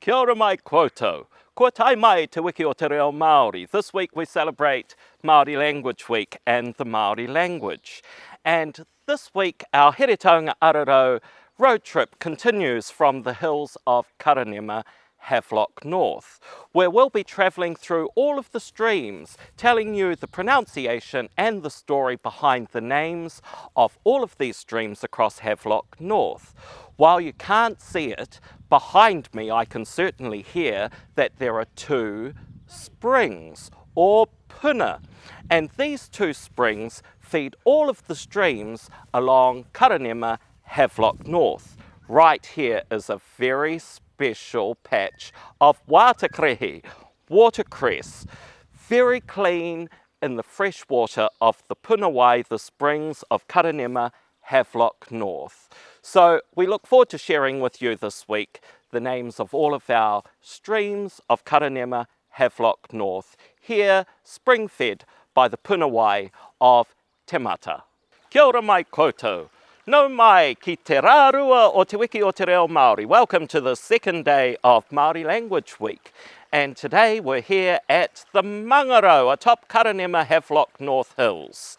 Kia ora mai koutou. Kua tai mai Te Wiki o Te Reo Māori. This week we celebrate Māori Language Week and the Māori language. And this week our Heretaunga Araro road trip continues from the hills of Karanema Havelock North, where we'll be travelling through all of the streams, telling you the pronunciation and the story behind the names of all of these streams across Havelock North. While you can't see it, behind me I can certainly hear that there are two springs, or puna, and these two springs feed all of the streams along Karanema Havelock North. Right here is a very special patch of watakrehe, watercress, very clean in the fresh water of the Punawai, the springs of Karanema Havelock North. So we look forward to sharing with you this week the names of all of our streams of Karanema Havelock North, here spring-fed by the Punawai of Te Mata. Kia ora mai koutou. No mai ki te rārua o Te Wiki o Te Reo Māori. Welcome to the second day of Māori Language Week. And today we're here at the Mangaro atop Karanema Havelock North Hills.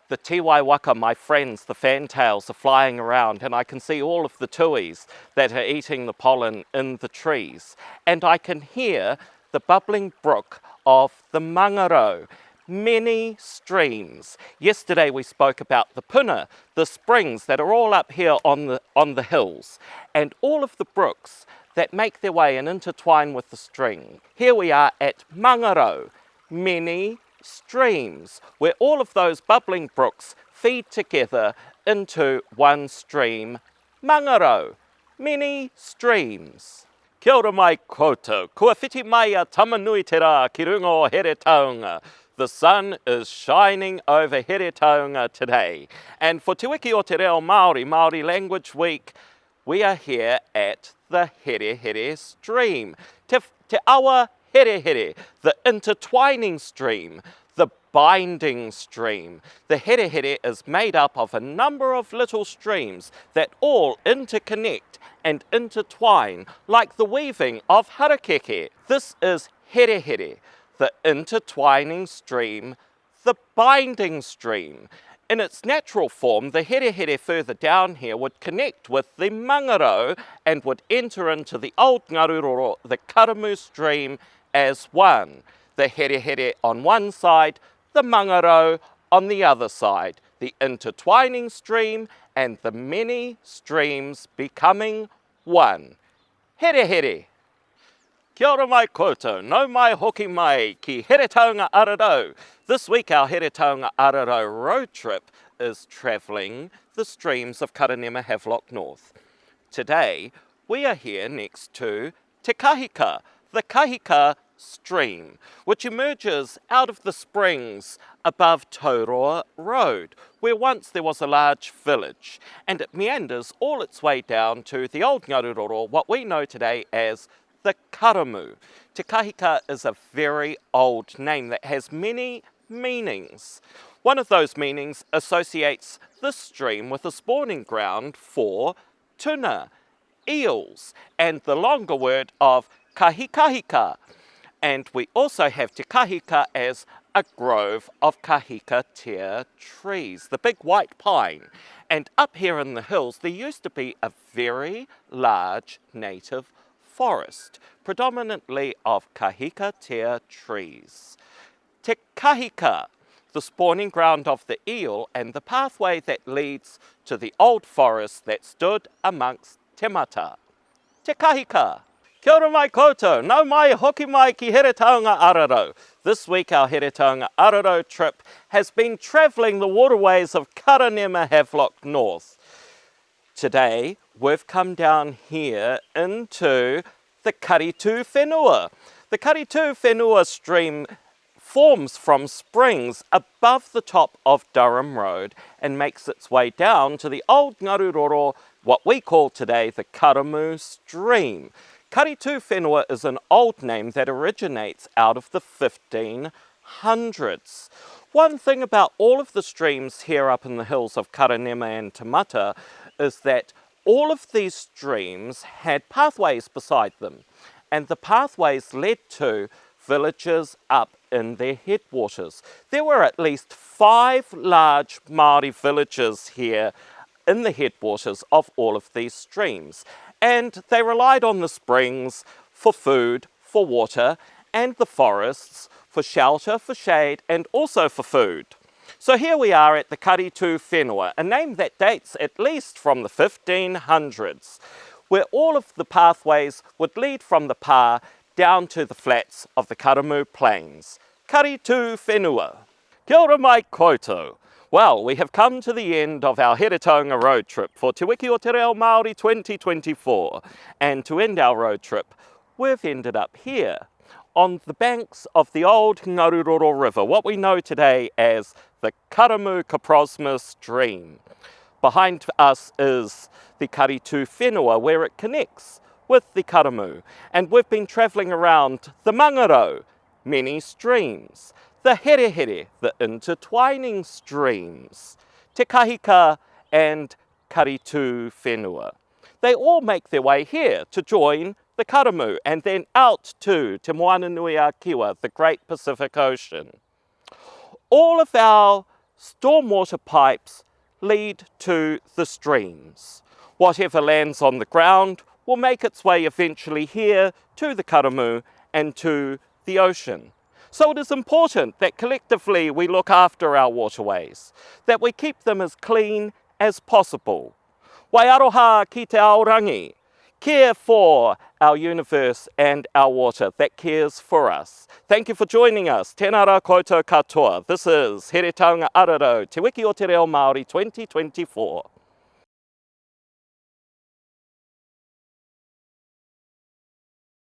The tiwai waka, my friends, the fantails are flying around, and I can see all of the tuis that are eating the pollen in the trees. And I can hear the bubbling brook of the Mangaro. Many streams. Yesterday we spoke about the puna, the springs that are all up here on the hills, and all of the brooks that make their way and intertwine with the stream. Here we are at Mangaro, many streams, where all of those bubbling brooks feed together into one stream. Mangaro, many streams. Kia ora mai koutou. Kua whiti mai a tamanui te rā ki runga o Heretaunga. The sun is shining over Heretaunga today. And for Te Wiki o Te Reo Māori, Māori Language Week, we are here at the Here Here stream. Te awa Here Here, the intertwining stream, the binding stream. The Here Here is made up of a number of little streams that all interconnect and intertwine like the weaving of harakeke. This is Here Here, the intertwining stream, the binding stream. In its natural form, the Here Here further down here would connect with the Mangaro and would enter into the old Ngaruroro, the Karamu stream, as one. The Here Here on one side, the Mangaro on the other side. The intertwining stream and the many streams becoming one. Here Here. Kia ora mai koutou, no mai hoki mai ki Heretaunga Araro. This week our Heretaunga Araro road trip is travelling the streams of Karanema Havelock North. Today we are here next to Te Kahika, the Kahika stream, which emerges out of the springs above Tauroa Road, where once there was a large village, and it meanders all its way down to the old Ngaruroro, what we know today as the Karamu. Te Kahika is a very old name that has many meanings. One of those meanings associates this stream with a spawning ground for tuna, eels, and the longer word of kahikahika. And we also have Te Kahika as a grove of kahika tea trees, the big white pine. And up here in the hills there used to be a very large native forest, predominantly of kahika tea trees. Te Kahika, the spawning ground of the eel and the pathway that leads to the old forest that stood amongst Te Mata. Te Kahika. Kia ora mai koutou, no mai hoki mai ki Heretaunga Araro. This week our Heretaunga Araro trip has been travelling the waterways of Karanema Havelock North. Today we've come down here into the Karitu Whenua. The Karitu Whenua stream forms from springs above the top of Durham Road and makes its way down to the old Ngaruroro, what we call today the Karamu stream. Karitu Whenua is an old name that originates out of the 1500s. One thing about all of the streams here up in the hills of Karanema and Te Mata is that All of these streams had pathways beside them, and the pathways led to villages up in their headwaters. There were at least 5 large Māori villages here in the headwaters of all of these streams, and they relied on the springs for food, for water, and the forests for shelter, for shade, and also for food. So here we are at the Karitu Whenua, a name that dates at least from the 1500s, where all of the pathways would lead from the pā down to the flats of the Karamu Plains. Karitu Whenua. Kia ora mai koutou. Well, we have come to the end of our Heretaunga road trip for Te Wiki o Te Reo Māori 2024. And to end our road trip, we've ended up here, on the banks of the old Ngaruroro River, what we know today as the Karamu Kaprosma stream. Behind us is the Karitu Whenua, where it connects with the Karamu. And we've been travelling around the Mangaro, many streams, the Here Here, the intertwining streams, Te Kahika and Karitu Whenua. They all make their way here to join the Karamu and then out to Te Moana Nui a Kiwa, the Great Pacific Ocean. All of our stormwater pipes lead to the streams. Whatever lands on the ground will make its way eventually here to the Karamu and to the ocean. So it is important that collectively we look after our waterways, that we keep them as clean as possible. Waiaroha ki te aorangi, care for our universe and our water that cares for us. Thank you for joining us. Tēnā rā koutou katoa. This is Heretaunga Araro, Te Wiki o Te Reo Māori 2024.